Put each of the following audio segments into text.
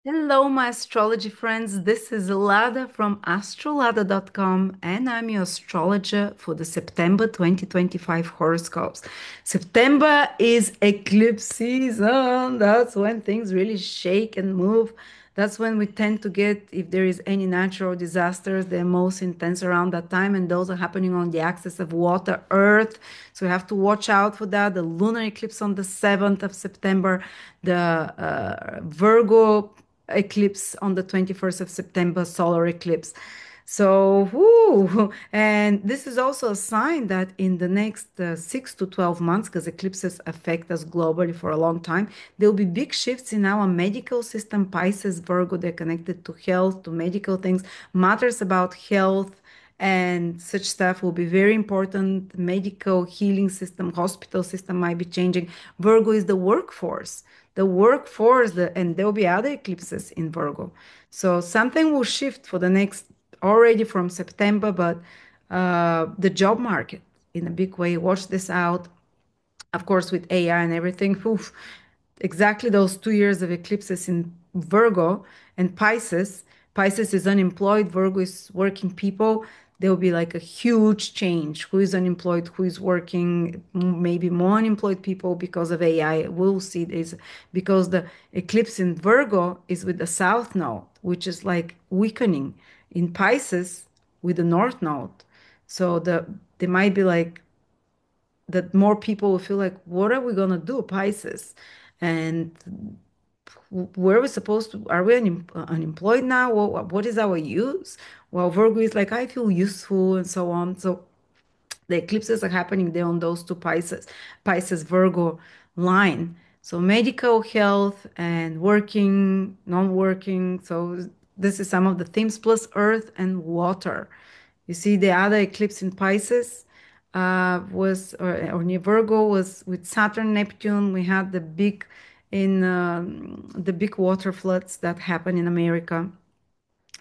Hello, my astrology friends. This is Lada from AstroLada.com, and I'm your astrologer for the September 2025 horoscopes. September is eclipse season. That's when things really shake and move. That's when we tend to get, if there is any natural disasters, they're most intense around that time, and those are happening on the axis of water, earth. So we have to watch out for that. The lunar eclipse on the 7th of September, the Virgo eclipse on the 21st of September, solar eclipse. So, whoo, and this is also a sign that in the next 6 to 12 months, because eclipses affect us globally for a long time, there will be big shifts in our medical system. Pisces, Virgo, they're connected to health, to medical things, matters about health and such stuff will be very important. Medical healing system, hospital system might be changing. Virgo is the workforce, and there will be other eclipses in Virgo. So something will shift for the next, already from September, but the job market in a big way. Watch this out. Of course, with AI and everything, oof, exactly those 2 years of eclipses in Virgo and Pisces. Pisces is unemployed, Virgo is working people. There will be like a huge change. Who is unemployed, who is working, maybe more unemployed people because of AI. We'll see this because the eclipse in Virgo is with the South Node, which is like weakening in Pisces with the North Node. So there might be like that more people will feel like, what are we gonna do, Pisces? And where are we supposed to, are we unemployed now? What is our use? Well, Virgo is like, I feel useful and so on. So the eclipses are happening there on those two Pisces Virgo line. So medical health and working, non-working. So this is some of the themes plus earth and water. You see, the other eclipse in Pisces was, or near Virgo was with Saturn, Neptune. We had the big water floods that happened in America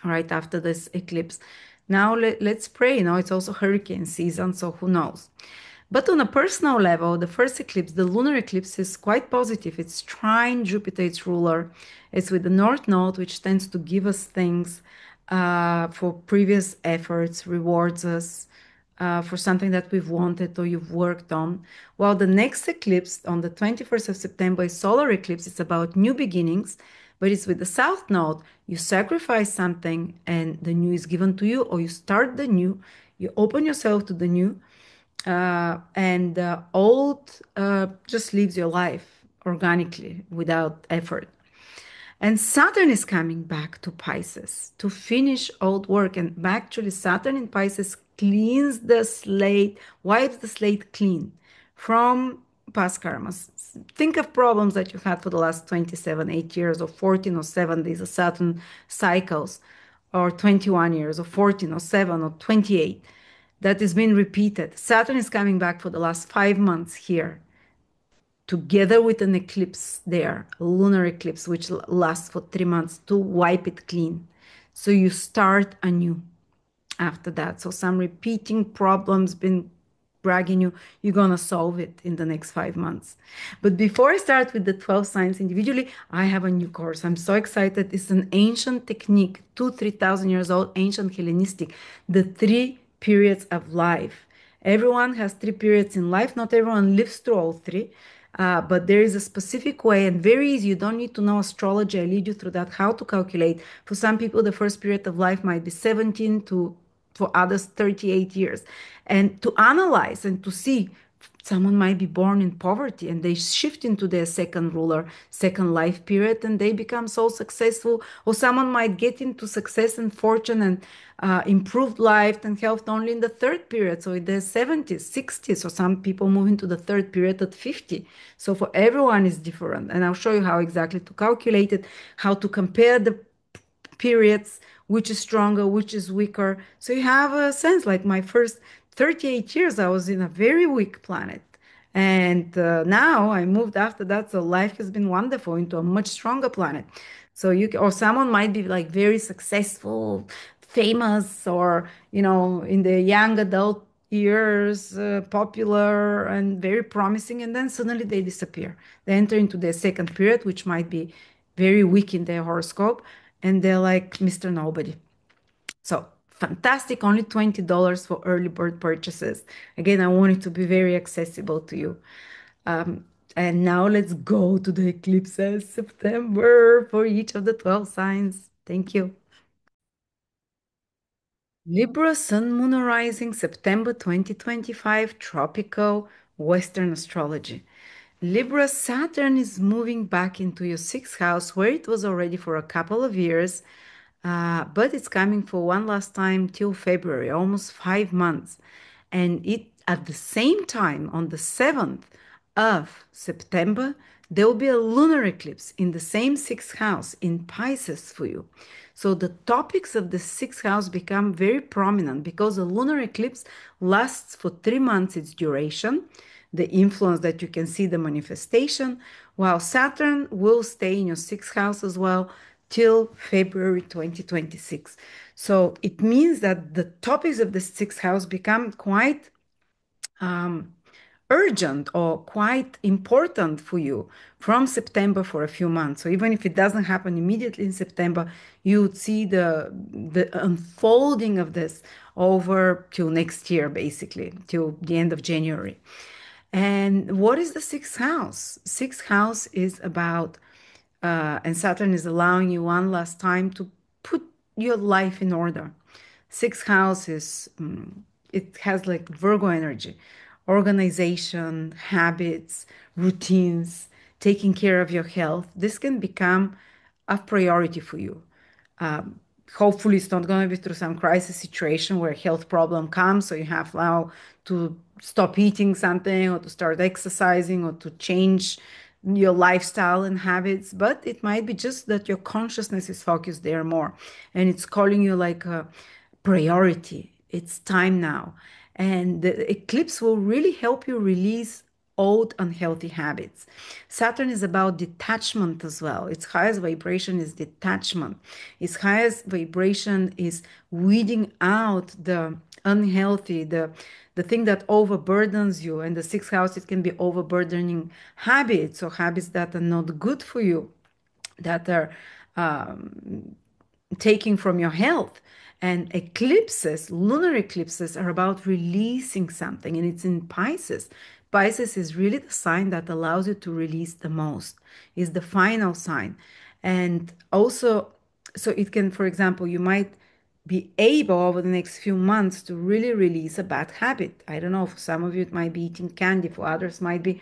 right after this eclipse. Now let's pray. It's also hurricane season, so who knows? But on a personal level, the first eclipse, the lunar eclipse, is quite positive. It's trine Jupiter, its ruler. It's with the North Node, which tends to give us things for previous efforts, rewards us for something that we've wanted or you've worked on. While the next eclipse on the 21st of September is solar eclipse. It's about new beginnings, but it's with the South Node. You sacrifice something and the new is given to you, or you start the new, you open yourself to the new, and the old just lives your life organically without effort. And Saturn is coming back to Pisces to finish old work. And actually, Saturn in Pisces cleans the slate, wipes the slate clean from past karmas. Think of problems that you had for the last 27, 8 years, or 14 or 7. These are Saturn cycles, or 21 years, or 14 or 7 or 28. That is being repeated. Saturn is coming back for the last 5 months here together with an eclipse there, a lunar eclipse, which lasts for 3 months to wipe it clean. So you start anew after that. So some repeating problems been bragging you, you're gonna solve it in the next 5 months. But before I start with the 12 signs individually, I have a new course. I'm so excited. It's an ancient technique, 3,000 years old, ancient Hellenistic, the three periods of life. Everyone has three periods in life. Not everyone lives through all three. But there is a specific way and very easy. You don't need to know astrology. I lead you through that, how to calculate. For some people, the first period of life might be 17 to, for others, 38 years. And to analyze and to see, someone might be born in poverty and they shift into their second ruler, second life period, and they become so successful. Or someone might get into success and fortune and improved life and health only in the third period. So in their 70s, 60s, or some people move into the third period at 50. So for everyone is different. And I'll show you how exactly to calculate it, how to compare the periods, which is stronger, which is weaker. So you have a sense, like my first 38 years, I was in a very weak planet. And now I moved after that. So life has been wonderful into a much stronger planet. So or someone might be like very successful, famous, or, in the young adult years, popular and very promising. And then suddenly they disappear. They enter into their second period, which might be very weak in their horoscope, and they're like Mr. Nobody. So fantastic, only $20 for early bird purchases. Again, I want it to be very accessible to you. Um, and now let's go to the eclipses September for each of the 12 signs. Thank you. Libra Sun Moon Rising September 2025 Tropical Western Astrology. Libra Saturn is moving back into your sixth house where it was already for a couple of years, but it's coming for one last time till February, almost 5 months. And it at the same time, on the 7th of September, there will be a lunar eclipse in the same sixth house in Pisces for you. So the topics of the sixth house become very prominent because the lunar eclipse lasts for 3 months its duration, the influence that you can see the manifestation, while Saturn will stay in your sixth house as well till February 2026. So it means that the topics of the sixth house become quite um, urgent or quite important for you from September for a few months. So even if it doesn't happen immediately in September, you would see the unfolding of this over till next year, basically, till the end of January. And what is the sixth house? Sixth house is about, and Saturn is allowing you one last time to put your life in order. Sixth house is, it has like Virgo energy, organization, habits, routines, taking care of your health. This can become a priority for you. Um, Hopefully, it's not going to be through some crisis situation where a health problem comes, so you have now to stop eating something or to start exercising or to change your lifestyle and habits. But it might be just that your consciousness is focused there more and it's calling you like a priority. It's time now. And the eclipse will really help you release old unhealthy habits. Saturn is about detachment as well. Its highest vibration is detachment. Its highest vibration is weeding out the unhealthy, the thing that overburdens you. And the sixth house, it can be overburdening habits or habits that are not good for you, that are taking from your health. And eclipses, lunar eclipses, are about releasing something, and it's in Pisces. Pisces is really the sign that allows you to release the most, is the final sign. And also, so it can, for example, you might be able over the next few months to really release a bad habit. I don't know, for some of you, it might be eating candy, for others, might be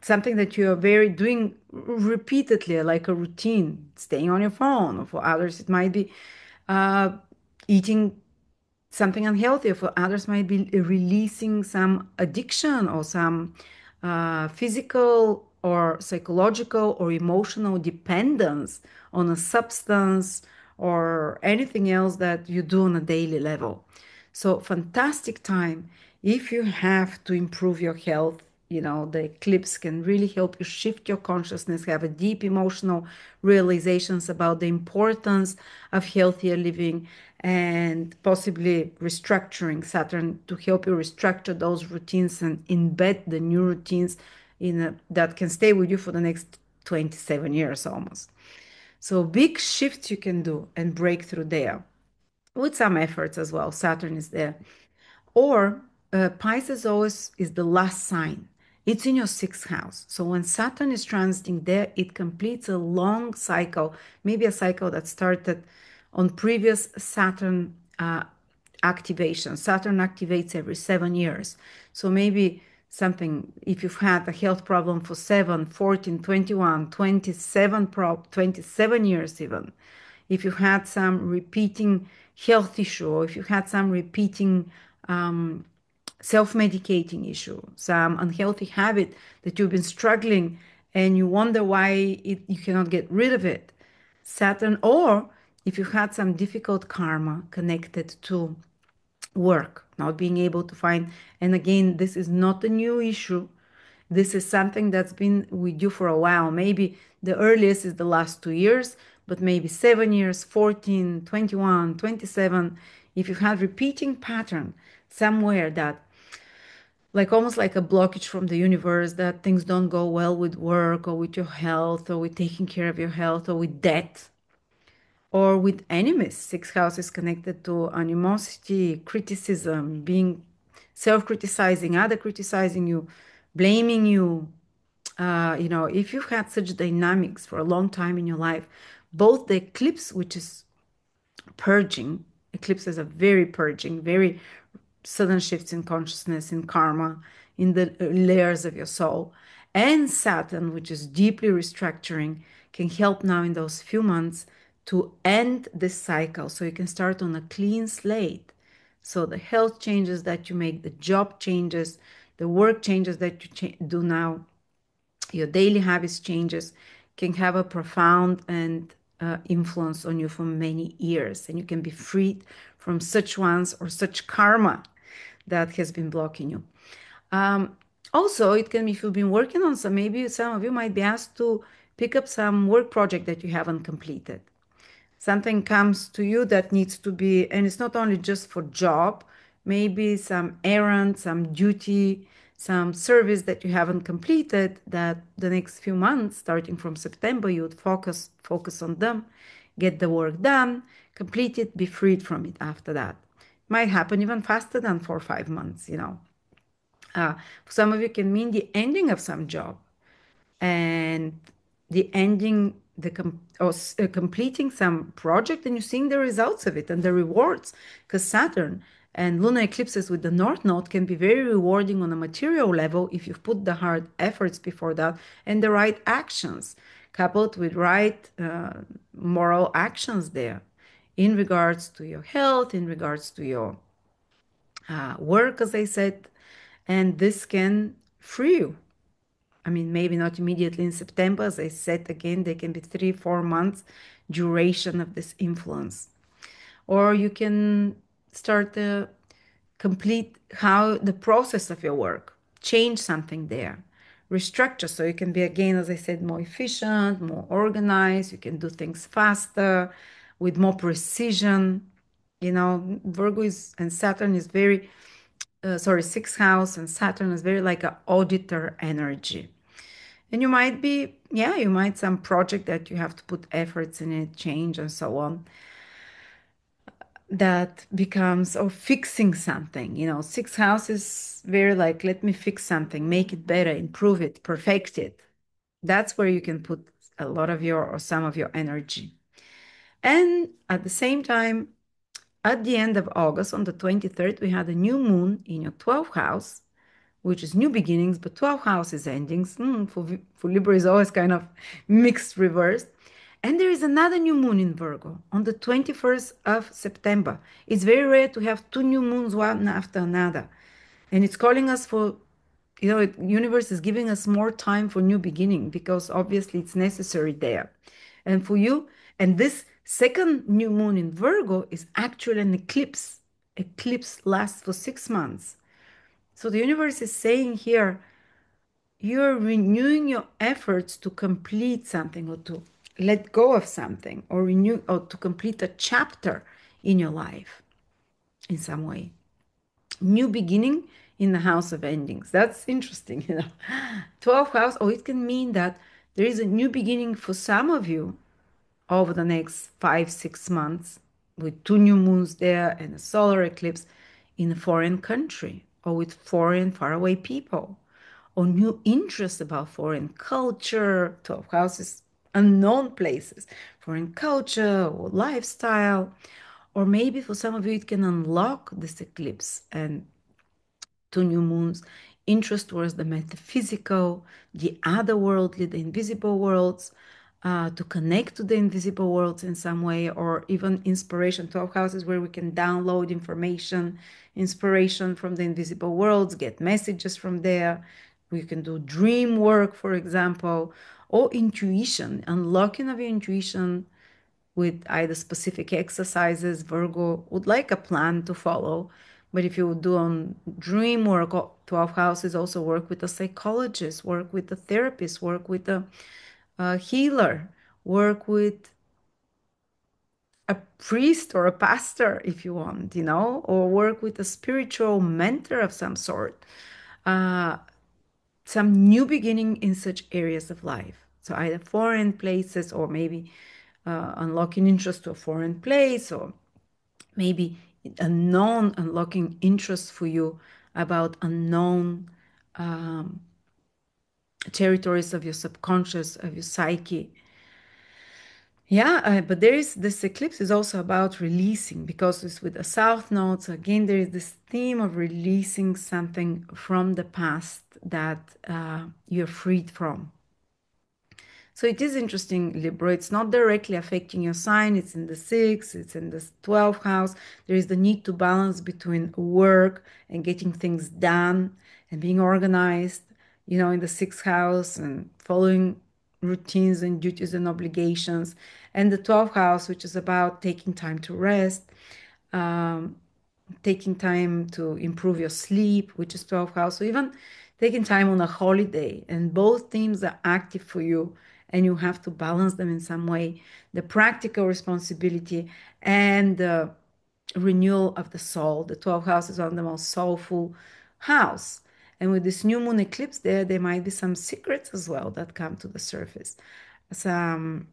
something that you are very doing repeatedly, like a routine, staying on your phone. Or for others, it might be uh, eating something unhealthy. For others, might be releasing some addiction or some physical or psychological or emotional dependence on a substance or anything else that you do on a daily level. So, fantastic time if you have to improve your health. The eclipse can really help you shift your consciousness, have a deep emotional realizations about the importance of healthier living and possibly restructuring Saturn to help you restructure those routines and embed the new routines that can stay with you for the next 27 years almost. So big shifts you can do and break through there with some efforts as well. Saturn is there. Or Pisces always is the last sign. It's in your sixth house. So when Saturn is transiting there, it completes a long cycle, maybe a cycle that started on previous Saturn activation. Saturn activates every 7 years. So maybe something, if you've had a health problem for 7, 14, 21, 27 years even, if you had some repeating health issue, or if you had some repeating self-medicating issue, some unhealthy habit that you've been struggling and you wonder why you cannot get rid of it. Saturn, or if you had some difficult karma connected to work, not being able to find, and again, this is not a new issue. This is something that's been with you for a while. Maybe the earliest is the last 2 years, but maybe 7 years, 14, 21, 27. If you have repeating pattern somewhere that like almost like a blockage from the universe that things don't go well with work or with your health or with taking care of your health or with debt or with enemies. Sixth house is connected to animosity, criticism, being self-criticizing, other criticizing you, blaming you. If you've had such dynamics for a long time in your life, both the eclipse, which is purging, eclipses are very purging, very sudden shifts in consciousness, in karma, in the layers of your soul. And Saturn, which is deeply restructuring, can help now in those few months to end this cycle so you can start on a clean slate. So the health changes that you make, the job changes, the work changes that you do now, your daily habits changes can have a profound and influence on you for many years, and you can be freed from such ones or such karma that has been blocking you. Um, Also, it can be if you've been working on some, maybe some of you might be asked to pick up some work project that you haven't completed. Something comes to you that needs to be, and it's not only just for job, maybe some errand, some duty, some service that you haven't completed that the next few months, starting from September, you would focus on them, get the work done, complete it, be freed from it after that. Might happen even faster than 4 or 5 months. For some of you, can mean the ending of some job and the ending, completing some project, and you're seeing the results of it and the rewards. Because Saturn and lunar eclipses with the North Node can be very rewarding on a material level if you've put the hard efforts before that and the right actions, coupled with right moral actions there in regards to your health, in regards to your work, as I said, and this can free you. I mean, maybe not immediately in September. As I said again, there can be 3, 4 months duration of this influence. Or you can start the complete how the process of your work, change something there, restructure so you can be again, as I said, more efficient, more organized. You can do things faster with more precision. Virgo is and Saturn is very sorry, sixth house and Saturn is very like an auditor energy. And you might be, yeah, you might some project that you have to put efforts in it, change and so on, that becomes, or fixing something. Sixth house is very like, let me fix something, make it better, improve it, perfect it. That's where you can put a lot of your or some of your energy. And at the same time, at the end of August, on the 23rd, we had a new moon in your 12th house, which is new beginnings, but 12 houses endings. For Libra is always kind of mixed reversed. And there is another new moon in Virgo on the 21st of September. It's very rare to have two new moons one after another. And it's calling us for, universe is giving us more time for new beginning because obviously it's necessary there. And for you, and this second new moon in Virgo is actually an eclipse. Eclipse lasts for 6 months. So the universe is saying here, you're renewing your efforts to complete something or to let go of something or renew or to complete a chapter in your life in some way. New beginning in the house of endings. That's interesting. 12th house, or it can mean that there is a new beginning for some of you over the next 5, 6 months with two new moons there and a solar eclipse in a foreign country or with foreign faraway people or new interest about foreign culture, 12 houses, unknown places, foreign culture or lifestyle. Or maybe for some of you, it can unlock this eclipse and two new moons, interest towards the metaphysical, the otherworldly, the invisible worlds, to connect to the invisible worlds in some way, or even inspiration. 12 houses where we can download information, inspiration from the invisible worlds, get messages from there. We can do dream work, for example, or intuition, unlocking of your intuition with either specific exercises. Virgo would like a plan to follow, but if you do on dream work, 12 houses also work with a psychologist, work with a therapist, work with a healer, work with a priest or a pastor if you want, or work with a spiritual mentor of some sort. uh, some new beginning in such areas of life. So either foreign places or maybe unlocking interest to a foreign place or maybe a known unlocking interest for you about unknown territories of your subconscious, of your psyche. Yeah, but there is this eclipse is also about releasing because it's with the south node. So again, there is this theme of releasing something from the past that you're freed from. So it is interesting, Libra. It's not directly affecting your sign. It's in the sixth, it's in the 12th house. There is the need to balance between work and getting things done and being organized, in the sixth house and following routines and duties and obligations. And the 12th house, which is about taking time to rest, um, taking time to improve your sleep, which is 12th house. So even taking time on a holiday, and both themes are active for you, and you have to balance them in some way. The practical responsibility and the renewal of the soul. The 12th house is one of the most soulful house. And with this new moon eclipse there might be some secrets as well that come to the surface. Some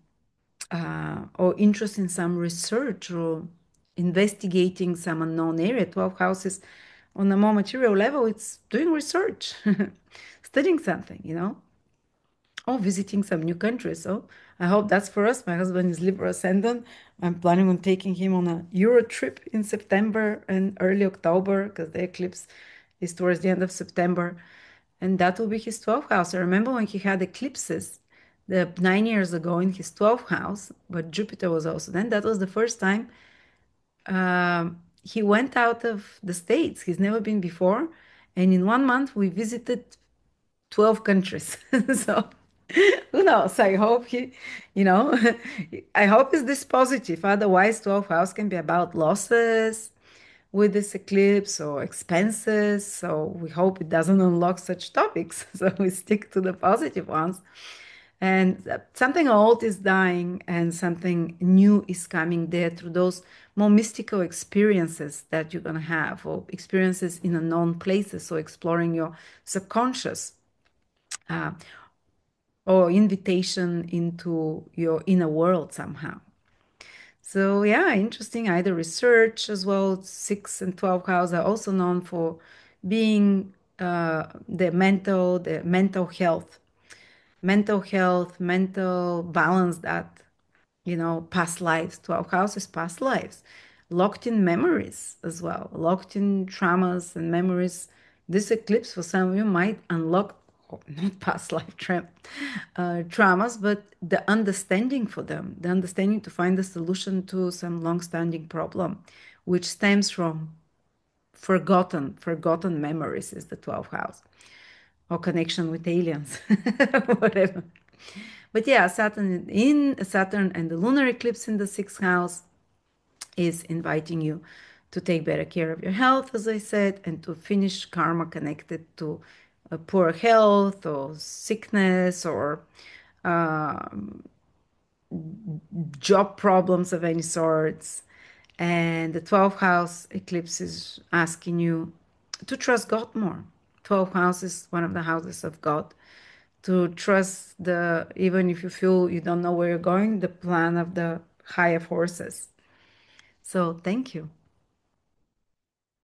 or interest in some research or investigating some unknown area. 12 houses on a more material level, it's doing research, studying something, or visiting some new countries. So I hope that's for us. My husband is Libra ascendant. I'm planning on taking him on a Euro trip in September and early October because the eclipse is towards the end of September. And that will be his 12th house. I remember when he had eclipses the 9 years ago in his 12th house, but Jupiter was also then. That was the first time he went out of the States. He's never been before. And in 1 month, we visited 12 countries. So who knows? I hope you know, I hope it's this positive. Otherwise, 12th house can be about losses with this eclipse or expenses. So we hope it doesn't unlock such topics. So we stick to the positive ones. And something old is dying and something new is coming there through those more mystical experiences that you're going to have, or experiences in unknown places. So exploring your subconscious, uh, or invitation into your inner world somehow. So yeah, interesting. Either research as well. 6 and 12 house are also known for being the mental health, mental balance that, past lives. 12 houses, past lives, locked in memories as well, locked in traumas and memories. This eclipse for some of you might unlock not past life traumas, but the understanding for them, the understanding to find a solution to some long-standing problem, which stems from forgotten memories, is the 12th house, or connection with aliens, whatever. But yeah, Saturn and the lunar eclipse in the sixth house is inviting you to take better care of your health, as I said, and to finish karma connected to poor health or sickness or job problems of any sorts. And the 12th house eclipse is asking you to trust God more. 12th house is one of the houses of God. To trust even if you feel you don't know where you're going, the plan of the higher forces. So thank you.